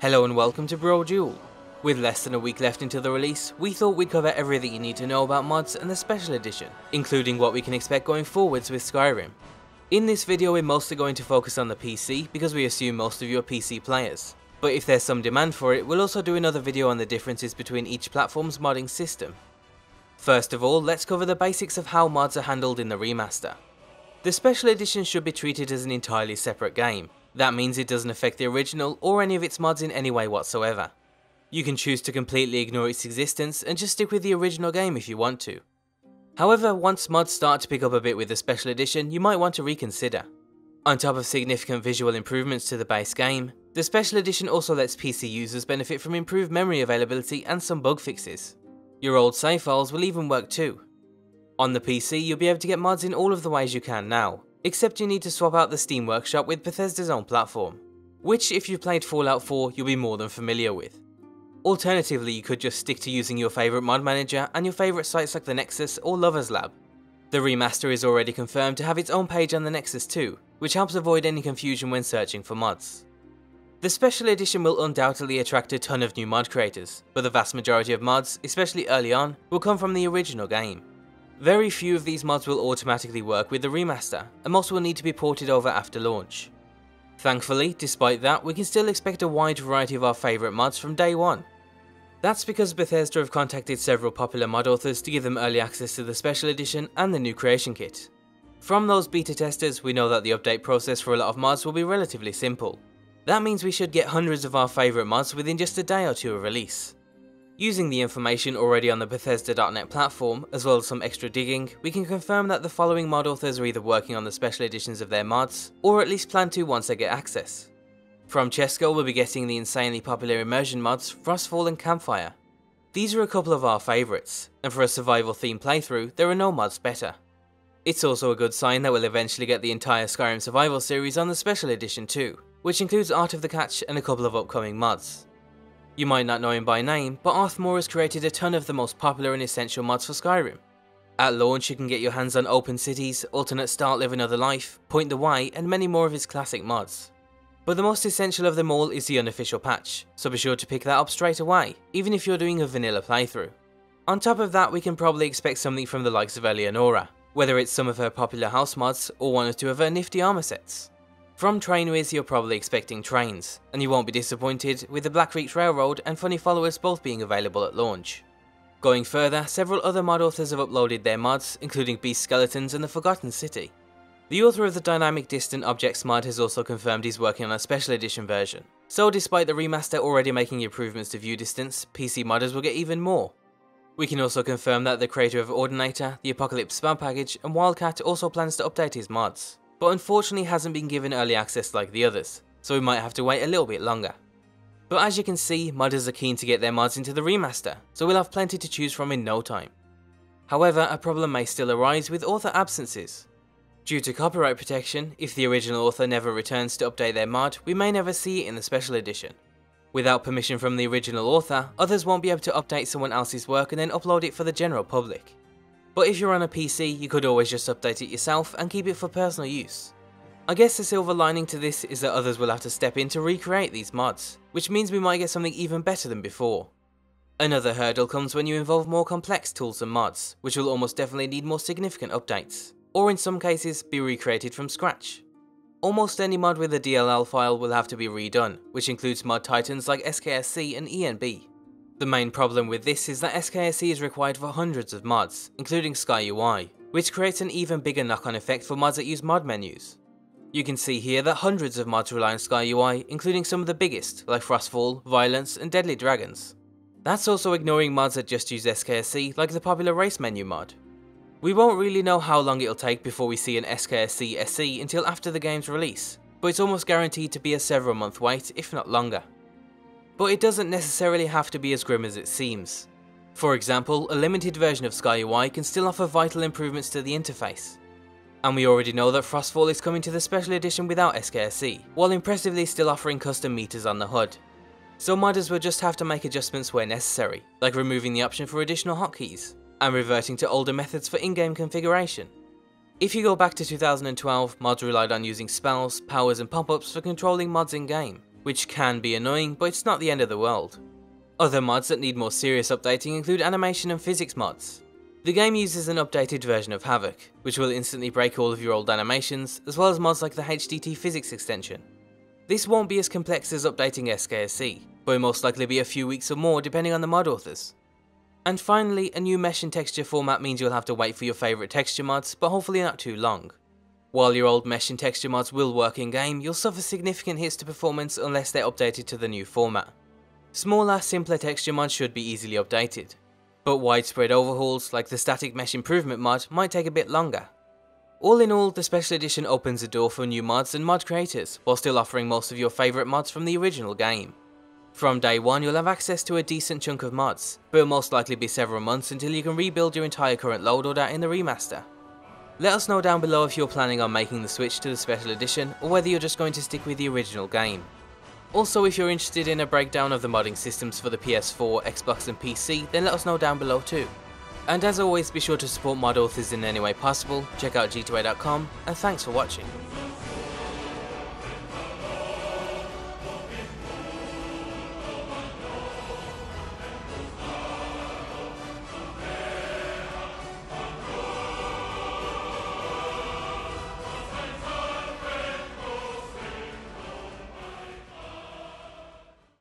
Hello and welcome to Brodual. With less than a week left until the release, we thought we'd cover everything you need to know about mods and the special edition, including what we can expect going forwards with Skyrim. In this video we're mostly going to focus on the PC because we assume most of you are PC players, but if there's some demand for it, we'll also do another video on the differences between each platform's modding system. First of all, let's cover the basics of how mods are handled in the remaster. The special edition should be treated as an entirely separate game. That means it doesn't affect the original or any of its mods in any way whatsoever. You can choose to completely ignore its existence and just stick with the original game if you want to. However, once mods start to pick up a bit with the special edition, you might want to reconsider. On top of significant visual improvements to the base game, the special edition also lets PC users benefit from improved memory availability and some bug fixes. Your old save files will even work too. On the PC, you'll be able to get mods in all of the ways you can now, except you need to swap out the Steam Workshop with Bethesda's own platform, which if you've played Fallout 4 you'll be more than familiar with. Alternatively, you could just stick to using your favourite mod manager and your favourite sites like the Nexus or Lovers Lab. The remaster is already confirmed to have its own page on the Nexus too, which helps avoid any confusion when searching for mods. The special edition will undoubtedly attract a ton of new mod creators, but the vast majority of mods, especially early on, will come from the original game. Very few of these mods will automatically work with the remaster, and most will need to be ported over after launch. Thankfully, despite that, we can still expect a wide variety of our favourite mods from day one. That's because Bethesda have contacted several popular mod authors to give them early access to the special edition and the new creation kit. From those beta testers, we know that the update process for a lot of mods will be relatively simple. That means we should get hundreds of our favourite mods within just a day or two of release. Using the information already on the Bethesda.net platform, as well as some extra digging, we can confirm that the following mod authors are either working on the special editions of their mods, or at least plan to once they get access. From Chesco we'll be getting the insanely popular Immersion mods, Frostfall and Campfire. These are a couple of our favourites, and for a survival themed playthrough, there are no mods better. It's also a good sign that we'll eventually get the entire Skyrim survival series on the special edition too, which includes Art of the Catch and a couple of upcoming mods. You might not know him by name, but Armour has created a ton of the most popular and essential mods for Skyrim. At launch you can get your hands on Open Cities, Alternate Start Live Another Life, Point the Way and many more of his classic mods. But the most essential of them all is the unofficial patch, so be sure to pick that up straight away, even if you're doing a vanilla playthrough. On top of that, we can probably expect something from the likes of Eleonora, whether it's some of her popular house mods or one or two of her nifty armour sets. From TrainWiz you're probably expecting trains, and you won't be disappointed with the Blackreach Railroad and Funny Followers both being available at launch. Going further, several other mod authors have uploaded their mods, including Beast Skeletons and the Forgotten City. The author of the Dynamic Distant Objects mod has also confirmed he's working on a special edition version, so despite the remaster already making improvements to view distance, PC modders will get even more. We can also confirm that the creator of Ordinator, the Apocalypse spell package and Wildcat also plans to update his mods, but unfortunately hasn't been given early access like the others, so we might have to wait a little bit longer. But as you can see, modders are keen to get their mods into the remaster, so we'll have plenty to choose from in no time. However, a problem may still arise with author absences. Due to copyright protection, if the original author never returns to update their mod, we may never see it in the special edition. Without permission from the original author, others won't be able to update someone else's work and then upload it for the general public. But if you're on a PC, you could always just update it yourself and keep it for personal use. I guess the silver lining to this is that others will have to step in to recreate these mods, which means we might get something even better than before. Another hurdle comes when you involve more complex tools and mods, which will almost definitely need more significant updates, or in some cases be recreated from scratch. Almost any mod with a DLL file will have to be redone, which includes mod titans like SKSC and ENB. The main problem with this is that SKSC is required for hundreds of mods, including SkyUI, which creates an even bigger knock-on effect for mods that use mod menus. You can see here that hundreds of mods rely on SkyUI, including some of the biggest, like Frostfall, Violence and Deadly Dragons. That's also ignoring mods that just use SKSC, like the popular Race Menu mod. We won't really know how long it'll take before we see an SKSC SE until after the game's release, but it's almost guaranteed to be a several month wait, if not longer. But it doesn't necessarily have to be as grim as it seems. For example, a limited version of SkyUI can still offer vital improvements to the interface. And we already know that Frostfall is coming to the special edition without SKSC, while impressively still offering custom meters on the HUD. So modders will just have to make adjustments where necessary, like removing the option for additional hotkeys, and reverting to older methods for in-game configuration. If you go back to 2012, mods relied on using spells, powers and pop-ups for controlling mods in-game, which can be annoying, but it's not the end of the world. Other mods that need more serious updating include animation and physics mods. The game uses an updated version of Havoc, which will instantly break all of your old animations, as well as mods like the HDT physics extension. This won't be as complex as updating SKSC, but will most likely be a few weeks or more depending on the mod authors. And finally, a new mesh and texture format means you'll have to wait for your favourite texture mods, but hopefully not too long. While your old mesh and texture mods will work in game, you'll suffer significant hits to performance unless they're updated to the new format. Smaller, simpler texture mods should be easily updated, but widespread overhauls like the static mesh improvement mod might take a bit longer. All in all, the special edition opens the door for new mods and mod creators, while still offering most of your favourite mods from the original game. From day one you'll have access to a decent chunk of mods, but it'll most likely be several months until you can rebuild your entire current load order in the remaster. Let us know down below if you're planning on making the switch to the special edition, or whether you're just going to stick with the original game. Also, if you're interested in a breakdown of the modding systems for the PS4, Xbox and PC, then let us know down below too. And as always, be sure to support mod authors in any way possible, check out g2a.com, and thanks for watching.